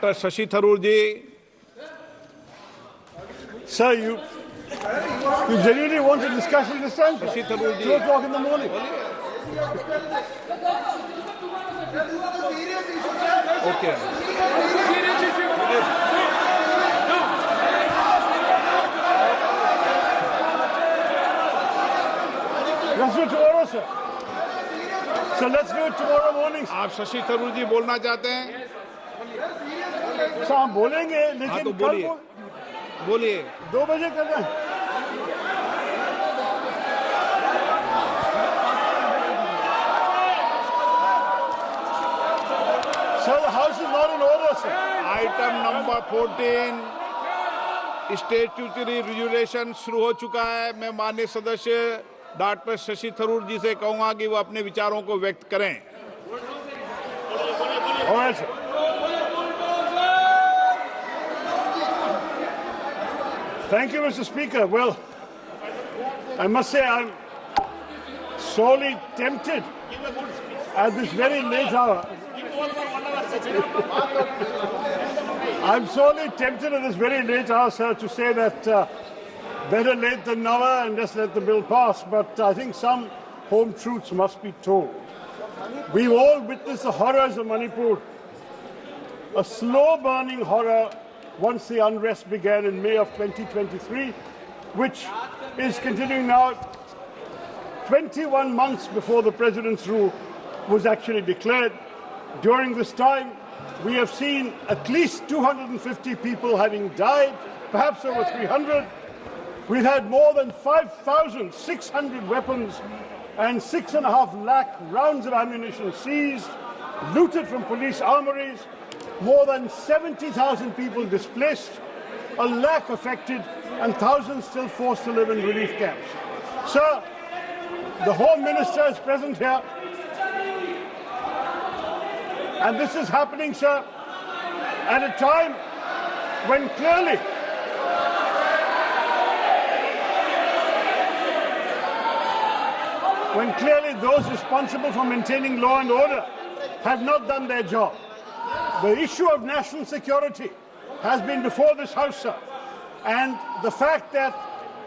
Shashi Tharoor ji. Sir, you genuinely want a discussion this time? Shashi Tharoor ji. 2 o'clock in the morning. Okay. Let's do it tomorrow, sir. So let's do it tomorrow morning. आप शशि थरूर जी बोलना चाहते हैं? Sir हम बोलेंगे लेकिन तो कल को बोलिए 2 बजे करना है. Sir, the house is not in order, sir. Item number 14 statutory resolution शुरू हो चुका है. मैं माननीय सदस्य डॉक्टर शशि थरूर जी से कहूंगा कि वो अपने विचारों को व्यक्त करें. All right, sir. Thank you, Mr. Speaker. Well, I must say I'm sorely tempted at this very late hour. I'm sorely tempted at this very late hour, sir, to say that better late than never and just let the bill pass. But I think some home truths must be told. We've all witnessed the horrors of Manipur, a slow-burning horror once the unrest began in May of 2023, which is continuing now 21 months before the President's rule was actually declared. During this time, we have seen at least 250 people having died, perhaps over 300. We've had more than 5,600 weapons and 6.5 lakh rounds of ammunition seized, looted from police armories, more than 70,000 people displaced, a lakh affected, and thousands still forced to live in relief camps. Sir, the Home Minister is present here, and this is happening, sir, at a time when clearly those responsible for maintaining law and order have not done their job. The issue of national security has been before this House, sir, and the fact that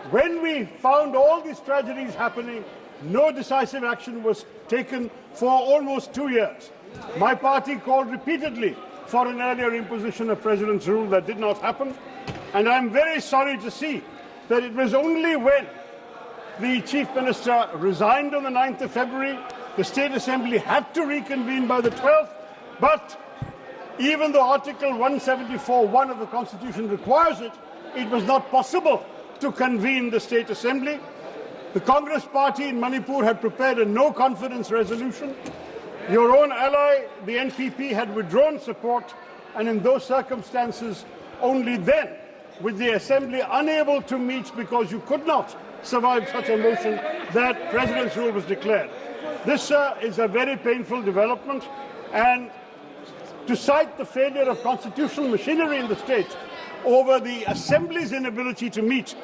when we found all these tragedies happening, no decisive action was taken for almost 2 years. My party called repeatedly for an earlier imposition of President's rule. That did not happen, and I'm very sorry to see that it was only when the Chief Minister resigned on the 9th of February, the State Assembly had to reconvene by the 12th, but even though Article 174(1) of the Constitution requires it, it was not possible to convene the State Assembly. The Congress Party in Manipur had prepared a no-confidence resolution. Your own ally, the NPP, had withdrawn support, and in those circumstances, only then, with the Assembly unable to meet because you could not survive such a motion, that President's rule was declared. This, sir, is a very painful development, and to cite the failure of constitutional machinery in the state over the Assembly's inability to meet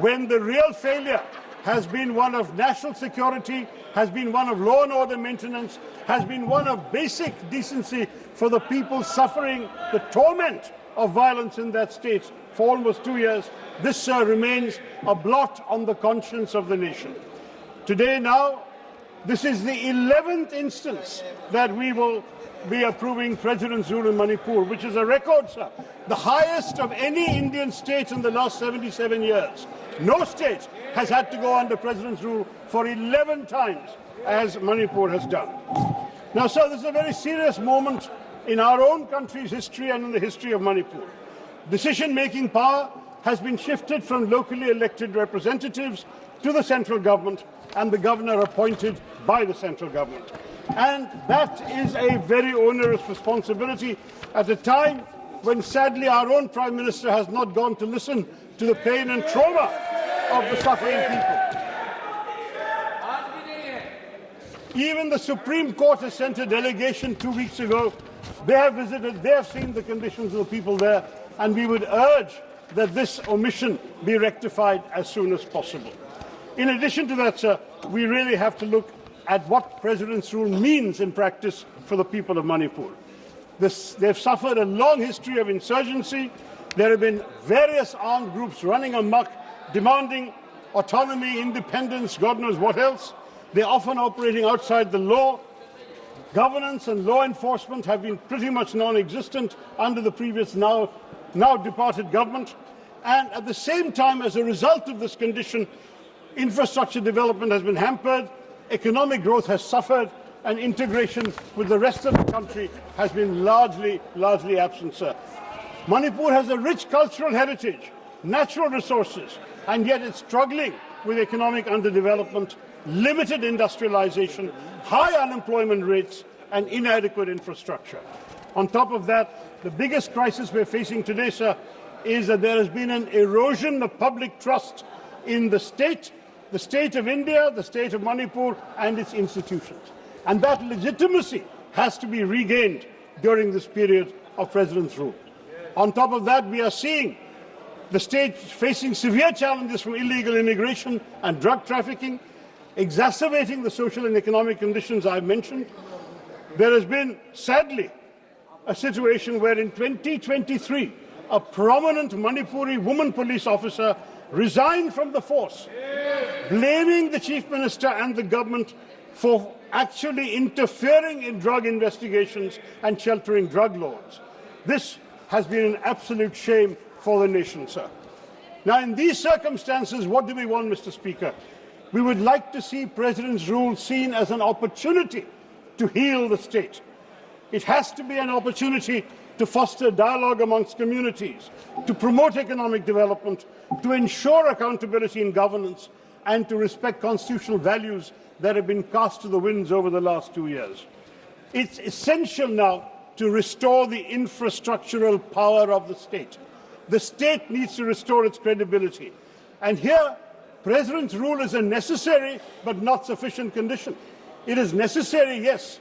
when the real failure has been one of national security, has been one of law and order maintenance, has been one of basic decency for the people suffering the torment of violence in that state for almost 2 years. This, sir, remains a blot on the conscience of the nation. Today now, this is the 11th instance that we will be approving President's rule in Manipur, which is a record, sir, the highest of any Indian state in the last 77 years. No state has had to go under President's rule for 11 times, as Manipur has done. Now, sir, this is a very serious moment in our own country's history and in the history of Manipur. Decision-making power has been shifted from locally elected representatives to the central government and the governor appointed by the central government. And that is a very onerous responsibility at a time when, sadly, our own Prime Minister has not gone to listen to the pain and trauma of the suffering people. Even the Supreme Court has sent a delegation 2 weeks ago. They have visited, they have seen the conditions of the people there, and we would urge that this omission be rectified as soon as possible. In addition to that, sir, we really have to look at what President's rule means in practice for the people of Manipur. They've suffered a long history of insurgency. There have been various armed groups running amok, demanding autonomy, independence, God knows what else. They're often operating outside the law. Governance and law enforcement have been pretty much non-existent under the previous, now departed government. And at the same time, as a result of this condition, infrastructure development has been hampered, economic growth has suffered, and integration with the rest of the country has been largely absent, sir. Manipur has a rich cultural heritage, natural resources, and yet it's struggling with economic underdevelopment, limited industrialization, high unemployment rates, and inadequate infrastructure. On top of that, the biggest crisis we're facing today, sir, is that there has been an erosion of public trust in the state of India, the state of Manipur, and its institutions. And that legitimacy has to be regained during this period of President's rule. On top of that, we are seeing the state facing severe challenges from illegal immigration and drug trafficking, exacerbating the social and economic conditions I've mentioned. There has been, sadly, a situation where in 2023, a prominent Manipuri woman police officer resigned from the force, blaming the Chief Minister and the government for actually interfering in drug investigations and sheltering drug lords. This has been an absolute shame for the nation, sir. Now, in these circumstances, what do we want, Mr. Speaker? We would like to see President's rule seen as an opportunity to heal the state. It has to be an opportunity to foster dialogue amongst communities, to promote economic development, to ensure accountability in governance, and to respect constitutional values that have been cast to the winds over the last 2 years. It's essential now to restore the infrastructural power of the state. The state needs to restore its credibility. And here, President's rule is a necessary but not sufficient condition. It is necessary, yes,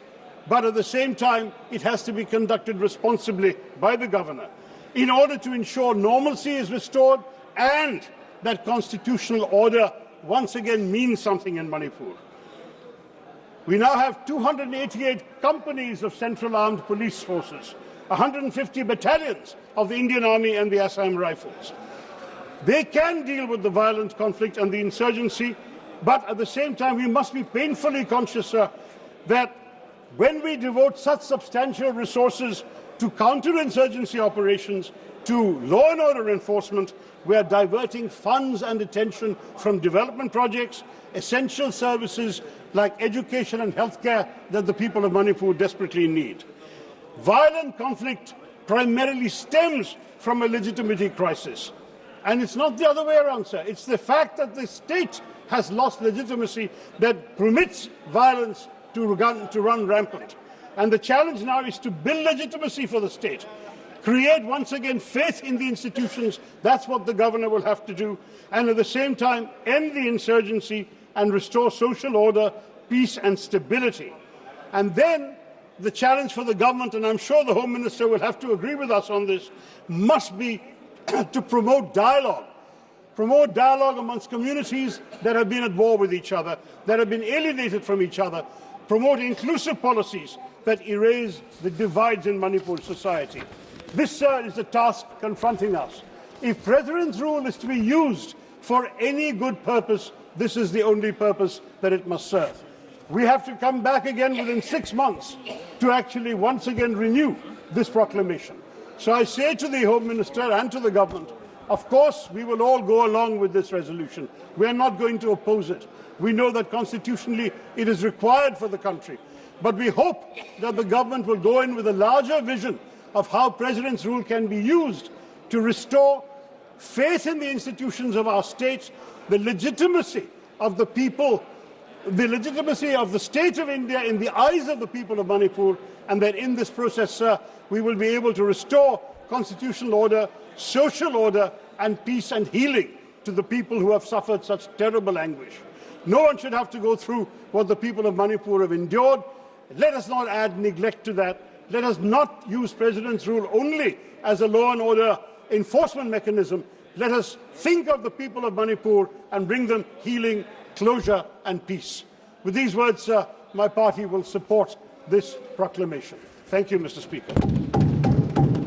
but at the same time, it has to be conducted responsibly by the governor in order to ensure normalcy is restored and that constitutional order once again means something in Manipur. We now have 288 companies of Central Armed Police Forces, 150 battalions of the Indian Army and the Assam Rifles. They can deal with the violent conflict and the insurgency, but at the same time we must be painfully conscious, sir, that when we devote such substantial resources to counterinsurgency operations, to law and order enforcement, we are diverting funds and attention from development projects, essential services like education and healthcare that the people of Manipur desperately need. Violent conflict primarily stems from a legitimacy crisis. And it's not the other way around, sir. It's the fact that the state has lost legitimacy that permits violence to run rampant. And the challenge now is to build legitimacy for the state, create once again faith in the institutions. That's what the governor will have to do. And at the same time, end the insurgency and restore social order, peace and stability. And then the challenge for the government, and I'm sure the Home Minister will have to agree with us on this, must be to promote dialogue amongst communities that have been at war with each other, that have been alienated from each other, promote inclusive policies that erase the divides in Manipur society. This, sir, is the task confronting us. If President's rule is to be used for any good purpose, this is the only purpose that it must serve. We have to come back again within 6 months to actually once again renew this proclamation. So I say to the Home Minister and to the government, of course, we will all go along with this resolution. We are not going to oppose it. We know that constitutionally it is required for the country. But we hope that the government will go in with a larger vision of how President's rule can be used to restore faith in the institutions of our state, the legitimacy of the people, the legitimacy of the state of India in the eyes of the people of Manipur, and that in this process, sir, we will be able to restore constitutional order, social order, and peace and healing to the people who have suffered such terrible anguish. No one should have to go through what the people of Manipur have endured. Let us not add neglect to that. Let us not use President's rule only as a law and order enforcement mechanism. Let us think of the people of Manipur and bring them healing, closure, and peace. With these words, sir, my party will support this proclamation. Thank you, Mr. Speaker.